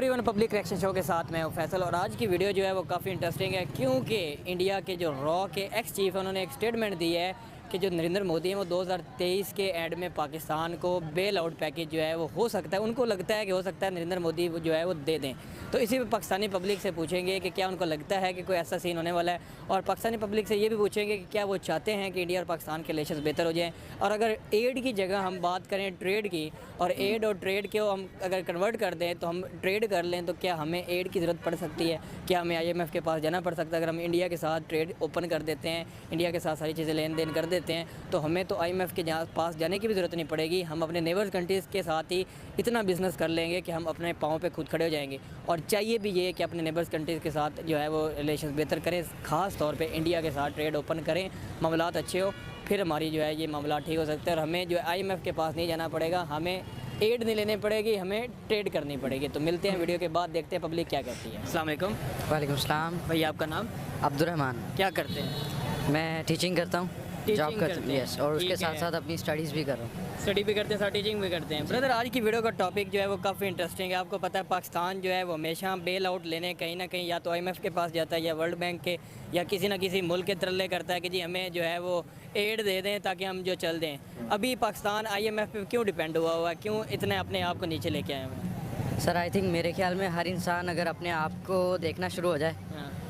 Everyone, public reaction show के साथ मैं हूं फैसल और आज की वीडियो जो है वो काफ़ी इंटरेस्टिंग है क्योंकि इंडिया के जो रॉ के एक्स चीफ है उन्होंने एक स्टेटमेंट दी है कि जो नरेंद्र मोदी हैं वो 2023 के एंड में पाकिस्तान को बेल आउट पैकेज जो है वो हो सकता है, उनको लगता है कि हो सकता है नरेंद्र मोदी जो है वो दे दें। तो इसी पे पाकिस्तानी पब्लिक से पूछेंगे कि क्या उनको लगता है कि कोई ऐसा सीन होने वाला है, और पाकिस्तानी पब्लिक से ये भी पूछेंगे कि क्या वो चाहते हैं कि इंडिया और पाकिस्तान के रिलेशन बेहतर हो जाएँ। और अगर एड की जगह हम बात करें ट्रेड की, और एड और ट्रेड को हम अगर कन्वर्ट कर दें तो हम ट्रेड कर लें, तो क्या हमें एड की ज़रूरत पड़ सकती है? क्या हमें IMF के पास जाना पड़ सकता है? अगर हम इंडिया के साथ ट्रेड ओपन कर देते हैं, इंडिया के साथ सारी चीज़ें लेन देन कर देते हैं, तो हमें तो IMF के पास जाने की भी ज़रूरत नहीं पड़ेगी। हम अपने नेबर्स कंट्रीज़ के साथ ही इतना बिज़नेस कर लेंगे कि हम अपने पाँव पे खुद खड़े हो जाएंगे। और चाहिए भी ये कि अपने नेबर्स कंट्रीज़ के साथ जो है वो रिलेशन बेहतर करें, ख़ास तौर पे इंडिया के साथ ट्रेड ओपन करें, मामलात अच्छे हो, फिर हमारी जो है ये मामला ठीक हो सकता है और हमें जो है IMF के पास नहीं जाना पड़ेगा, हमें एड नहीं लेनी पड़ेगी, हमें ट्रेड करनी पड़ेगी। तो मिलते हैं वीडियो के बाद, देखते हैं पब्लिक क्या कहती है। अस्सलाम वालेकुम। वालेकुम सलाम। भैया आपका नाम? अब्दुर्रहमान। क्या करते हैं? मैं टीचिंग करता हूँ, जॉब करता हूँ। यस, और उसके साथ साथ अपनी स्टडीज़ भी कर रहा हूँ। स्टडी भी करते हैं, साथ टीचिंग भी करते हैं। ब्रदर, आज की वीडियो का टॉपिक जो है वो काफ़ी इंटरेस्टिंग है। आपको पता है पाकिस्तान जो है वो हमेशा बेल आउट लेने कहीं ना कहीं या तो IMF के पास जाता है या वर्ल्ड बैंक के या किसी ना किसी मुल्क के तरले करता है कि जी हमें जो है वो एड दे दें ताकि हम जो चल दें। अभी पाकिस्तान IMF पे क्यों डिपेंड हुआ हुआ है? क्यों इतने अपने आप को नीचे लेके आए हैं? सर, आई थिंक मेरे ख्याल में हर इंसान अगर अपने आप को देखना शुरू हो जाए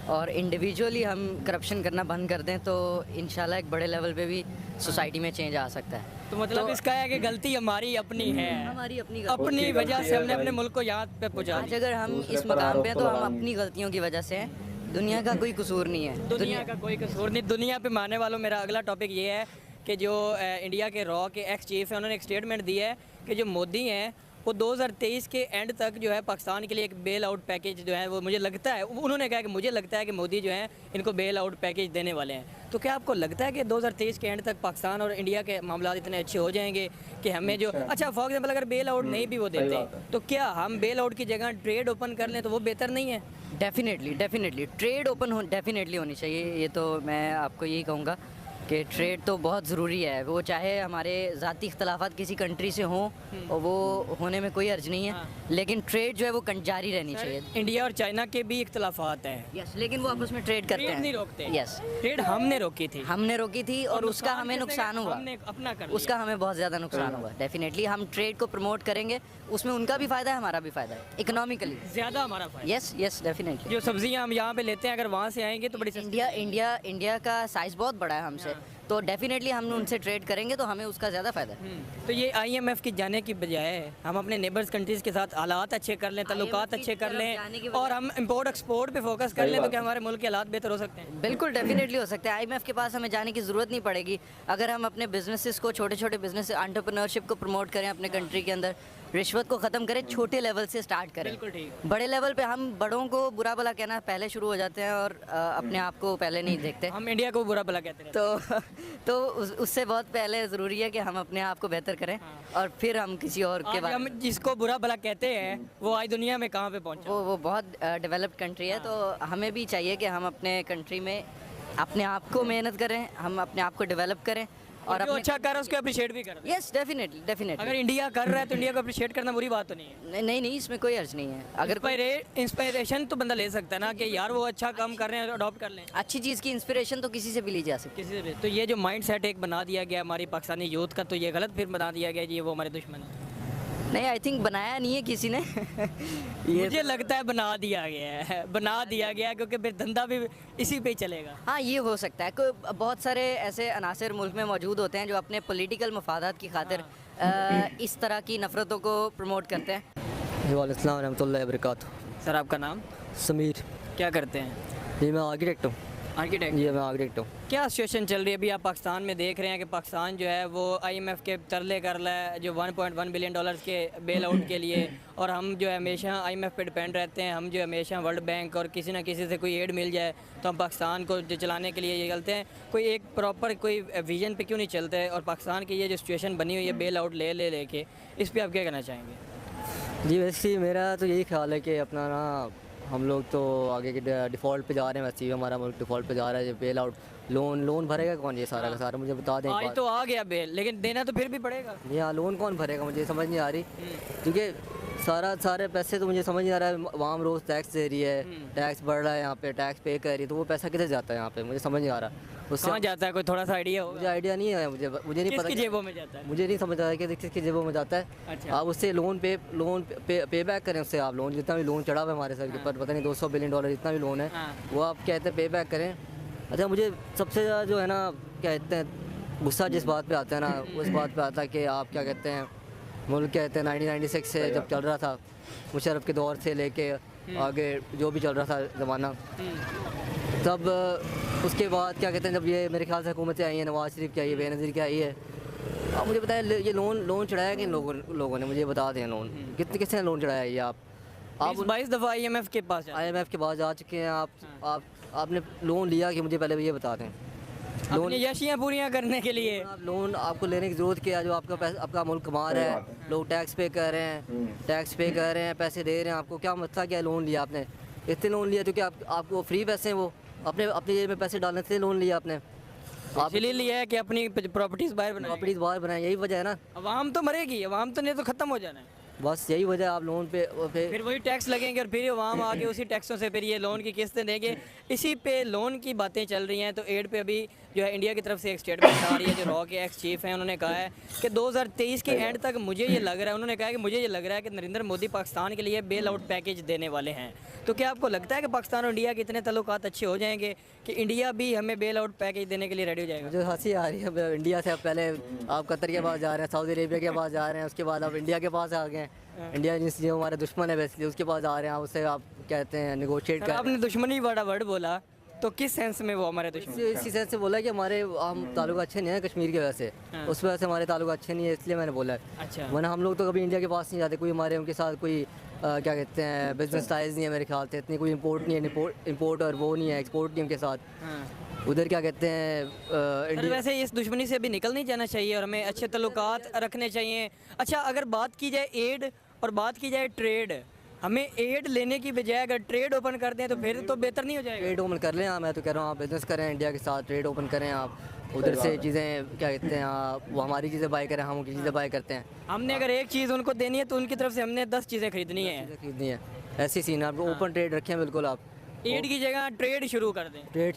और इंडिविजुअली हम करप्शन करना बंद कर दें तो इंशाल्लाह एक बड़े लेवल पे भी सोसाइटी में चेंज आ सकता है। तो मतलब इसका है कि गलती हमारी अपनी है, हमारी अपनी वजह से हमने अपने मुल्क को यहाँ पे पहुँचा। आज अगर हम इस मकाम पे हैं तो हम अपनी गलतियों की वजह से हैं, दुनिया का कोई कसूर नहीं है। दुनिया का कोई कसूर नहीं। दुनिया पे मानने वालों, मेरा अगला टॉपिक ये है कि जो इंडिया के रॉ के एक्स चीफ हैं उन्होंने एक स्टेटमेंट दी है कि जो मोदी हैं वो 2023 के एंड तक जो है पाकिस्तान के लिए एक बेल आउट पैकेज जो है वो मुझे लगता है, उन्होंने कहा कि मुझे लगता है कि मोदी जो है इनको बेल आउट पैकेज देने वाले हैं। तो क्या आपको लगता है कि 2023 के एंड तक पाकिस्तान और इंडिया के मामला इतने अच्छे हो जाएंगे कि हमें जो अच्छा फॉर एग्जाम्पल अगर बेल आउट नहीं भी वो देते तो क्या हम बेल आउट की जगह ट्रेड ओपन कर लें तो वो बेहतर नहीं है? डेफिनेटली ट्रेड ओपन डेफिनेटली होनी चाहिए। ये तो मैं आपको यही कहूँगा कि ट्रेड तो बहुत ज़रूरी है, वो चाहे हमारे ज़ाती इख्तलाफात किसी कंट्री से हों और वो होने में कोई अर्ज नहीं है। लेकिन ट्रेड जो है वो जारी रहनी चाहिए। इंडिया और चाइना के भी इख्तलाफात हैं। यस, लेकिन वो आपस में ट्रेड करते हैं, नहीं रोकते। यस, ट्रेड हमने रोकी थी और उसका हमें नुकसान हुआ, अपना कर उसका हमें बहुत ज़्यादा नुकसान हुआ। डेफिनेटली हम ट्रेड को प्रमोट करेंगे, उसमें उनका भी फ़ायदा है, हमारा भी फ़ायदा है, इकोनॉमिकली ज़्यादा हमारा फायदा। Yes definitely. जो सब्जियां हम यहाँ पे लेते हैं अगर वहाँ से आएंगे तो बड़ी इंडिया का साइज़ बहुत बड़ा है हमसे, तो डेफिनेटली हम उनसे ट्रेड करेंगे तो हमें उसका ज़्यादा फ़ायदा है। तो ये IMF की जाने की बजाय हम अपने नेबर्स कंट्रीज़ के साथ हालात अच्छे कर लें, ताल्लुकात अच्छे कर लें और हम इंपोर्ट एक्सपोर्ट पे फोकस कर लें, तो क्या हमारे मुल्क के हालात बेहतर हो सकते हैं? बिल्कुल डेफिनेटली हो सकता है। IMF के पास हमें जाने की ज़रूरत नहीं पड़ेगी अगर हम अपने बिजनेसेस को, छोटे छोटे बिजनेस एंटरप्रेन्योरशिप को प्रमोट करें अपने कंट्री के अंदर, रिश्वत को ख़त्म करें, छोटे लेवल से स्टार्ट करें। बिल्कुल ठीक। बड़े लेवल पे हम बड़ों को बुरा भला कहना पहले शुरू हो जाते हैं और अपने आप को पहले नहीं देखते। हम इंडिया को बुरा भला कहते हैं तो उससे बहुत पहले ज़रूरी है कि हम अपने आप को बेहतर करें और फिर हम किसी और के बारे में। हम जिसको बुरा भला कहते हैं वो आज दुनिया में कहाँ पे पहुँचे? वो बहुत डेवलप्ड कंट्री है। तो हमें भी चाहिए कि हम अपने कंट्री में अपने आप को मेहनत करें, हम अपने आप को डेवलप करें और जो अच्छा कर रहा है उसको अप्रिशिएट भी करें। Yes definitely. अगर इंडिया कर रहा है तो इंडिया को अप्रिशिएट करना बुरी बात तो नहीं है। नहीं, इसमें कोई अर्ज नहीं है। अगर इंस्पिरेशन तो बंदा ले सकता है ना कि यार वो अच्छा काम कर रहे हैं, अडॉप्ट कर लें। अच्छी चीज़ की इंस्पिरेशन तो किसी से भी ली जा सकती है, किसी से भी। तो ये जो माइंड सेट एक बना दिया गया हमारी पाकिस्तानी यूथ का, तो ये गलत फिर बना दिया गया ये वो हमारे दुश्मन है। नहीं, आई थिंक बनाया नहीं है किसी ने ये मुझे लगता है बना दिया गया है क्योंकि फिर धंधा भी इसी पे ही चलेगा। हाँ, ये हो सकता है। कोई बहुत सारे ऐसे अनासर मुल्क में मौजूद होते हैं जो अपने पॉलिटिकल मफादात की खातिर इस तरह की नफ़रतों को प्रमोट करते हैं। वालेकुम अस्सलाम रहमतुल्लाहि व बरकातुहू। सर आपका नाम? समीर। क्या करते हैं? जी मैं आर्किटेक्ट हूँ। आर्किटेक्ट? जी मैं आर्किटेक्ट हूँ। क्या सिचुएशन चल रही है अभी आप पाकिस्तान में देख रहे हैं कि पाकिस्तान जो है वो IMF के तरले कर रहा है जो 1.1 बिलियन डॉलर के बेल आउट के लिए, और हम जो है हमेशा IMF पे डिपेंड रहते हैं। हम जो हमेशा वर्ल्ड बैंक और किसी ना किसी से कोई एड मिल जाए तो हम पाकिस्तान को जो चलाने के लिए ये चलते हैं। कोई एक प्रॉपर कोई विजन पे क्यों नहीं चलते है? और पाकिस्तान की ये जो सिचुएशन बनी हुई है बेल आउट ले के, इस पर आप क्या कहना चाहेंगे? जी वैसे मेरा तो यही ख्याल है कि अपना ना हम लोग तो आगे के डिफ़ॉल्ट पे जा रहे हैं। वैसे ही हमारा मुल्क डिफ़ॉल्ट पे जा रहा है। बेल आउट लोन भरेगा कौन? ये सारा का सारा मुझे बता दें। आज तो आ गया बेल, लेकिन देना तो फिर भी पड़ेगा। यहाँ लोन कौन भरेगा? मुझे समझ नहीं आ रही, क्योंकि सारे पैसे तो मुझे समझ नहीं आ रहा है। वहाँ रोज़ टैक्स दे रही है, टैक्स बढ़ रहा है, यहाँ पे टैक्स पे कर रही है, तो वो पैसा किधर जाता है यहाँ पे, मुझे समझ नहीं आ रहा। उससे कहाँ जाता है, कोई थोड़ा सा आइडिया मुझे होगा? आइडिया नहीं है, मुझे नहीं पता किसकी जेबों में जाता है? मुझे नहीं समझ आ रहा है कि किसकी जेबों में जाता है। अच्छा। आप उससे लोन पे बैक करें, उससे आप लोन जितना भी लोन चढ़ा हुआ है हमारे सर के ऊपर, पता नहीं $200 बिलियन जितना भी लोन है, हाँ। वो आप कहते हैं पे बैक करें। अच्छा, मुझे सबसे ज़्यादा जो है ना, कहते हैं गुस्सा जिस बात पे आता है ना, उस बात पे आता है कि आप क्या कहते हैं, मुल्क कहते हैं 1996 से जब चल रहा था, मुशर्रफ के दौर से लेके आगे जो भी चल रहा था ज़माना, तब उसके बाद क्या कहते हैं, जब ये मेरे ख्याल से हुकूमतें आई हैं, नवाज शरीफ की आई है, बेनज़ीर की आई है, आप मुझे बताएं ये लोन चढ़ाया किन लोगों ने, मुझे बता दें लोन किसने लोन चढ़ाया ये। आप 22 दफ़ा IMF के पास जाते हैं। IMF के पास जा चुके हैं आपने लोन लिया कि मुझे पहले ये बता दें। अपनी यशियाँ पूरियाँ करने के लिए आप लोन आपको लेने की ज़रूरत क्या है, जो आपका पैसा आपका मुल्क कमा रहा है, लोग टैक्स पे कर रहे हैं, पैसे दे रहे हैं, आपको क्या मसला क्या है, लोन लिया आपने, इतने लोन लिया तो क्या आपको फ्री पैसे हैं, वो अपनी जेब में पैसे डालने से लोन लिया आपने, आप इसलिए लिया है कि अपनी प्रॉपर्टीज बाहर बनाए। प्रॉपर्टीज बाहर बनाए, यही वजह है ना, अवाम तो मरेगी, अवाम तो नहीं तो ख़त्म हो जाना है। बस यही वजह है। आप लोन पे फिर वही टैक्स लगेंगे और फिर अवाम आके उसी टैक्सों से फिर ये लोन की किस्तें देंगे। इसी पे लोन की बातें चल रही हैं। तो एड पे अभी जो है इंडिया की तरफ से एक स्टेटमेंट आ रही है, जो रॉ के एक्स चीफ हैं, उन्होंने कहा है कि 2023 के एंड तक मुझे ये लग रहा है, उन्होंने कहा है कि मुझे ये लग रहा है कि नरेंद्र मोदी पाकिस्तान के लिए बेल आउट पैकेज देने वाले हैं। तो क्या आपको लगता है कि पाकिस्तान और इंडिया के इतने ताल्लुकात अच्छे हो जाएंगे कि इंडिया भी हमें बेल आउट पैकेज देने के लिए रेडी हो जाएगा? मुझे हंसी आ रही है, इंडिया से पहले आप कतर के पास जा रहे हैं, सऊदी अरेबिया के पास जा रहे हैं, उसके बाद आप इंडिया के पास आ गए हैं। इंडिया जो हमारे दुश्मन है वैसे उसके पास आ रहे हैं, उससे आप कहते हैं निगोशिएट कर। आपने दुश्मनी बड़ा वर्ड बोला, तो किस सेंस में वो हमारे दुश्मन? इसी सेंस से बोला कि हमारे हम ताल्लुक अच्छे नहीं है कश्मीर की वजह से, उस वजह से हमारे ताल्लुक अच्छे नहीं है, इसलिए मैंने बोला है। अच्छा। वरना हम लोग तो कभी इंडिया के पास नहीं जाते, कोई हमारे उनके साथ कोई क्या कहते हैं बिजनेस टाइज नहीं है मेरे ख्याल से, इतनी कोई इंपोर्ट नहीं है, इंपोर्ट और वो नहीं है, एक्सपोर्ट नहीं उनके साथ। उधर क्या कहते हैं इंडिया। वैसे इस दुश्मनी से भी निकल नहीं जाना चाहिए और हमें अच्छे ताल्लुकात रखने चाहिए। अच्छा, अगर बात की जाए एड और बात की जाए ट्रेड, हमें एड लेने की बजाय अगर ट्रेड ओपन कर दें तो फिर तो बेहतर नहीं हो जाएगा? ट्रेड ओपन कर लें, हाँ मैं तो कह रहा हूँ आप बिज़नेस करें इंडिया के साथ, ट्रेड ओपन करें, आप उधर से चीज़ें क्या कहते हैं वो हमारी चीज़ें बाय करें, हम उनकी चीज़ें बाय करते हैं। हमने अगर एक चीज़ उनको देनी है तो उनकी तरफ से हमने 10 चीज़ें खरीदनी है। खरीदनी है, ऐसी सीन है। आप ओपन ट्रेड रखें बिल्कुल, आप एड की जगह ट्रेड शुरू कर दें। ट्रेड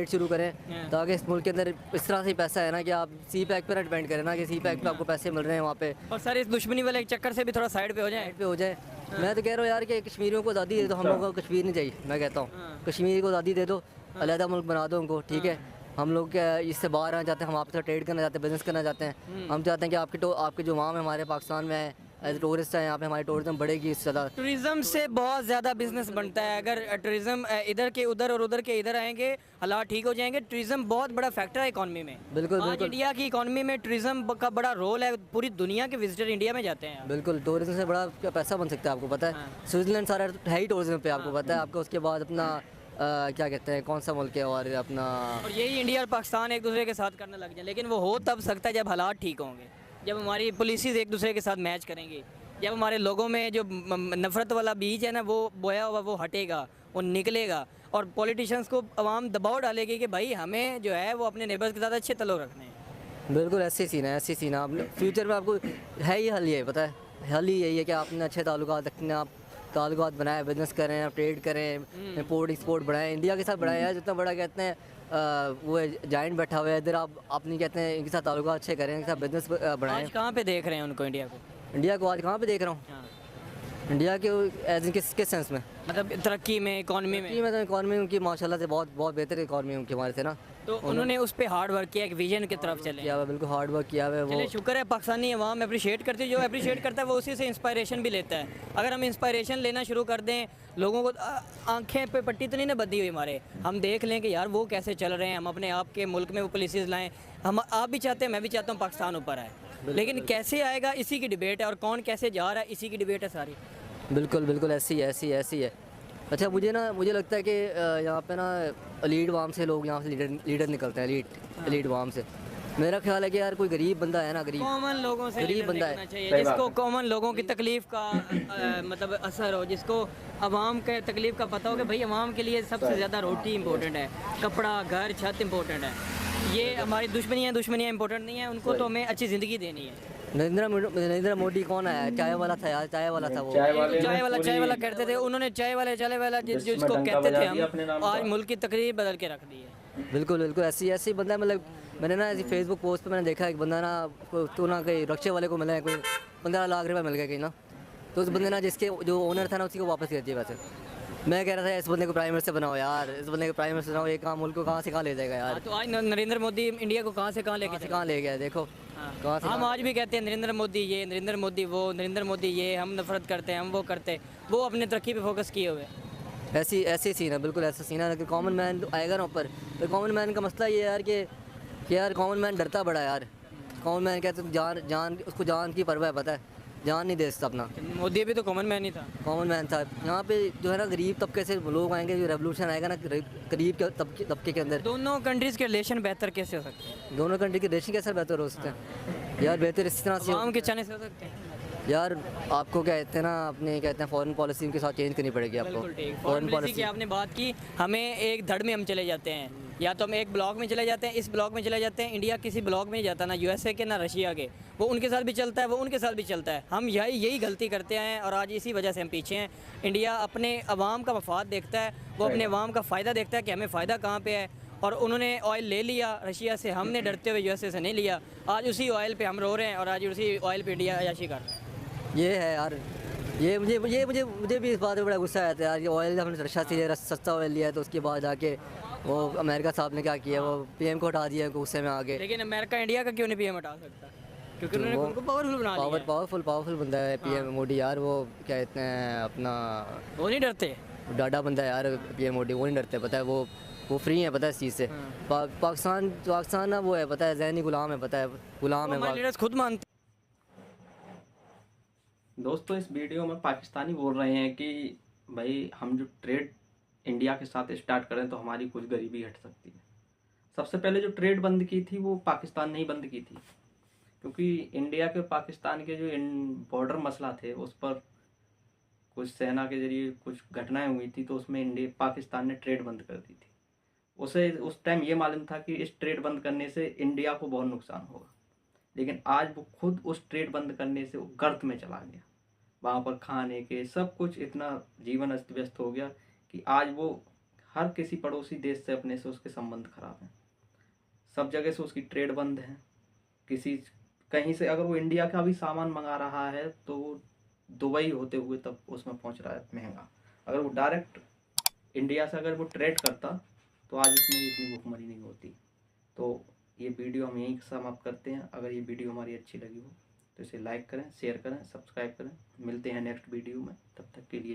शुरू करें ताकि इस मुल्क के अंदर इस तरह से पैसा है ना कि आप सी पैक पर डिपेंड करें ना, कि सी पैक पे आपको पैसे मिल रहे हैं वहाँ पे, और सर इस दुश्मनी वाले चक्कर से भी थोड़ा साइड पे हो जाए। मैं तो कह रहा हूँ यार कि कश्मीरियों को आज़ादी दे दो, हम लोगों को कश्मीर नहीं चाहिए। मैं कहता हूँ कश्मीर को आज़ादी दे दो, अलहदा मुल्क बना दो उनको, ठीक है। हम लोग क्या इससे बाहर आना चाहते हैं, हम आपके साथ ट्रेड करना चाहते हैं, बिज़नेस करना चाहते हैं। हम चाहते हैं कि आपके जो वहाँ में हमारे पाकिस्तान में है एज टूरिस्ट है, यहाँ पे हमारी टूरिज्म बढ़ेगी इससे ज़्यादा। टूरिज्म से बहुत ज़्यादा बिजनेस बनता है। अगर टूरिज्म इधर के उधर और उधर के इधर आएंगे, हालात ठीक हो जाएंगे। टूरिज्म बहुत बड़ा फैक्टर है इकॉनमी में। बिल्कुल आज बिल्कुल इंडिया की इकॉनमी में टूरिज्म का बड़ा रोल है, पूरी दुनिया के विजिटर इंडिया में जाते हैं। बिल्कुल, टूरिज्म से बड़ा क्या पैसा बन सकता है आपको पता है। स्विट्ज़रलैंड सारा है ही टूरिज्म पे, आपको पता है। आपको उसके बाद अपना क्या कहते हैं कौन सा मुल्क है, और अपना और यही इंडिया और पाकिस्तान एक दूसरे के साथ करने लग जाए। लेकिन वो हो तब सकता है जब हालात ठीक होंगे, जब हमारी पॉलिसीज़ एक दूसरे के साथ मैच करेंगी, जब हमारे लोगों में जो नफ़रत वाला बीज है ना वो बोया हुआ वो हटेगा, वो निकलेगा, और पॉलिटिशियंस को आवाम दबाव डालेगी कि भाई हमें जो है वो अपने नेबर्स के साथ अच्छे ताल्लुक रखने हैं। बिल्कुल ऐसे सीन है, ऐसे सीन है। आपने फ्यूचर में आपको है ही हल, ये पता है हल ही यही है कि आपने अच्छे ताल्लुकात रखने, आप ताल्लुकात बनाए, बिज़नेस करें, आप ट्रेड करें, इंपोर्ट एक्सपोर्ट बढ़ाएं, इंडिया के साथ बढ़ाएं यार, जितना बड़ा कहते हैं वो जाइंट बैठा हुआ है इधर, आप अपनी कहते हैं इनके साथ ताल्लुकात अच्छे करें, इनके साथ बिज़नेस बढ़ाएं। आज कहाँ पे देख रहे हैं उनको, इंडिया को? इंडिया को आज कहाँ पे देख रहा हूँ? इंडिया के एज इन किस सेंस में? मतलब तरक्की में, इकॉनमी में? मैं तो इकॉनमी उनकी माशाल्लाह से बहुत बेहतर इकॉनमी उनकी हमारे से ना। तो उन्होंने उस पर हार्ड वर्क किया, एक विजन की तरफ चले। किया हुआ, बिल्कुल हार्ड वर्क किया हुआ है वो। चलिए शुक्र है पाकिस्तानी अवाम अप्रिशिएट करती है, जो अप्रिशिएट करता है वो उसी से इंस्पायरेशन भी लेता है। अगर हम इंस्पायरेशन लेना शुरू कर दें, लोगों को आंखें पे पट्टी तो नहीं ना बंधी हुई हमारे, हम देख लें कि यार वो कैसे चल रहे हैं, हम अपने आप के मुल्क में वो पॉलिसीज़ लाएँ। हम आप भी चाहते हैं, मैं भी चाहता हूँ पाकिस्तान ऊपर आए, लेकिन कैसे आएगा इसी की डिबेट है, और कौन कैसे जा रहा है इसी की डिबेट है सारी। बिल्कुल ऐसी है। अच्छा, मुझे लगता है कि यहाँ पे ना लीड वाम से लोग यहाँ से लीडर निकलते हैं, लीड वाम से। मेरा ख्याल है कि यार कोई गरीब बंदा है ना, कॉमन लोगों से गरीब बंदा है चाहिए, जिसको कॉमन लोगों की तकलीफ का मतलब असर हो, जिसको अवाम के तकलीफ का पता हो कि भाई अवाम के लिए सबसे ज़्यादा रोटी इंपॉर्टेंट है, कपड़ा, घर, छत इंपॉर्टेंट है। ये हमारी दुश्मनियाँ इंपॉर्टेंट नहीं है, उनको तो हमें अच्छी ज़िंदगी देनी है। नरेंद्र मोदी कौन आया? चाय वाला था यार, चाय वाला था वो। चाय ये वाले तो ने चाय वाला पूरी करते थे उन्होंने, चाय वाला विश्व में जिसको डंका कहते बजा थे दिया अपने नाम हम, आज का। मुल्क की तकरीर बदल के रख दी है। बिल्कुल बिल्कुल, ऐसी ऐसी बंदा मतलब मैंने ना ऐसी फेसबुक पोस्ट पे मैंने देखा एक बंदा ना, तो ना कहीं रक्शे वाले को मिला है, कोई 15 लाख रुपये मिल गया कहीं ना, तो उस बंदे ना जिसके जो ओनर था ना उसी को वापस कर दिया वैसे। मैं कह रहा था इस बंदे को प्राइम मिनिस्टर बनाओ यार, इस बंदे को प्राइम मिनिस्टर बनाओ, ये काम मुल्क को कहाँ से कहाँ ले जाएगा यार। हाँ, तो आज नरेंद्र मोदी इंडिया को कहाँ से कहाँ लेके कहाँ से कहाँ ले गया देखो, कहाँ से हम आज भी कहते हैं नरेंद्र मोदी ये, नरेंद्र मोदी वो, नरेंद्र मोदी ये, हम नफरत करते हैं, हम वो करते, वो अपने तरक्की पे फोकस किए हुए। ऐसी ऐसी सीन है, बिल्कुल ऐसा सीन है कि कॉमन मैन आएगा ना ऊपर, तो कॉमन मैन का मसला ये है यार कि यार कॉमन मैन डरता बड़ा यार। कॉमन मैन कहते जान जान उसको जान की परवाह है, पता है, जान नहीं दे सकता अपना। मोदी भी तो कॉमन मैन ही था। कॉमन मैन था। यहाँ पे जो है ना गरीब तबके से लोग आएंगे, जो रेवोल्यूशन आएगा ना गरीब के तबके के अंदर, दोनों कंट्रीज़ के रिलेशन बेहतर कैसे हो सकते हैं? दोनों कंट्री के रिलेशन कैसे बेहतर हो सकते हैं यार? बेहतर इस तरह से आवाम के चाहने से हो सकते हैं। यार, आपको क्या कहते हैं ना, अपने कहते हैं फॉरेन पॉलिसी के साथ चेंज करनी पड़ेगी आपको। बिल्कुल ठीक। फॉरेन पॉलिसी की आपने बात की, हमें एक धड़ में हम चले जाते हैं, या तो हम एक ब्लॉक में चले जाते हैं, इस ब्लॉक में चले जाते हैं। इंडिया किसी ब्लॉक में नहीं जाता, ना यूएसए के ना रशिया के, वो उनके साथ भी चलता है, वो उनके साथ भी चलता है। हम यही गलती करते हैं और आज इसी वजह से हम पीछे हैं। इंडिया अपने अवाम का मफाद देखता है, वो अपने अवाम का फ़ायदा देखता है कि हमें फ़ायदा कहाँ पे है, और उन्होंने ऑयल ले लिया रशिया से, हमने डरते हुए यूएसए से नहीं लिया। आज उसी ऑयल पे हम रो रहे हैं और आज उसी ऑयल पे इंडिया अयाशी कर रहा है। ये है यार, ये मुझे भी इस बात में बड़ा गुस्सा आया था यार। ये ऑयल हमने रशिया से लिया, सस्ता ऑयल लिया है, तो उसके बाद जाके वो अमेरिका साहब ने क्या किया, वो पीएम को हटा दिया गुस्से में आगे। लेकिन अमेरिका इंडिया का क्यों नहीं पीएम हटा सकता? क्योंकि उन्होंने वो उनको पावरफुल बना लिया है। पावरफुल बंदा है पीएम मोदी यार। वो क्या कहते हैं अपना, वो नहीं डरते। डाडा बंदा है यार पीएम मोदी, वो नहीं डरते, पता है, वो फ्री है, पता है इस चीज़ से। पाकिस्तान ना वो है, पता है, ज़हनी गुलाम है, पता है, गुलाम है। हमारे लीडर्स खुद मानते। दोस्तों, इस वीडियो में पाकिस्तानी बोल रहे हैं कि भाई हम जो ट्रेड इंडिया के साथ स्टार्ट करें तो हमारी कुछ गरीबी हट सकती है। सबसे पहले जो ट्रेड बंद की थी वो पाकिस्तान ने ही बंद की थी, क्योंकि इंडिया के पाकिस्तान के जो बॉर्डर मसला थे उस पर कुछ सेना के जरिए कुछ घटनाएं हुई थी, तो उसमें पाकिस्तान ने ट्रेड बंद कर दी थी। उसे उस टाइम ये मालूम था कि इस ट्रेड बंद करने से इंडिया को बहुत नुकसान होगा, लेकिन आज वो खुद उस ट्रेड बंद करने से गर्त में चला गया। वहाँ पर खाने के सब कुछ इतना जीवन अस्त व्यस्त हो गया कि आज वो हर किसी पड़ोसी देश से अपने से उसके संबंध खराब हैं। सब जगह से उसकी ट्रेड बंद है। किसी कहीं से अगर वो इंडिया का भी सामान मंगा रहा है तो वो दुबई होते हुए तब उसमें पहुँच रहा है महंगा। अगर वो डायरेक्ट इंडिया से अगर वो ट्रेड करता तो आज उसमें इतनी भुखमरी नहीं होती। तो ये वीडियो हम यहीं समाप्त करते हैं। अगर ये वीडियो हमारी अच्छी लगी हो तो इसे लाइक करें, शेयर करें, सब्सक्राइब करें। मिलते हैं नेक्स्ट वीडियो में, तब तक के लिए।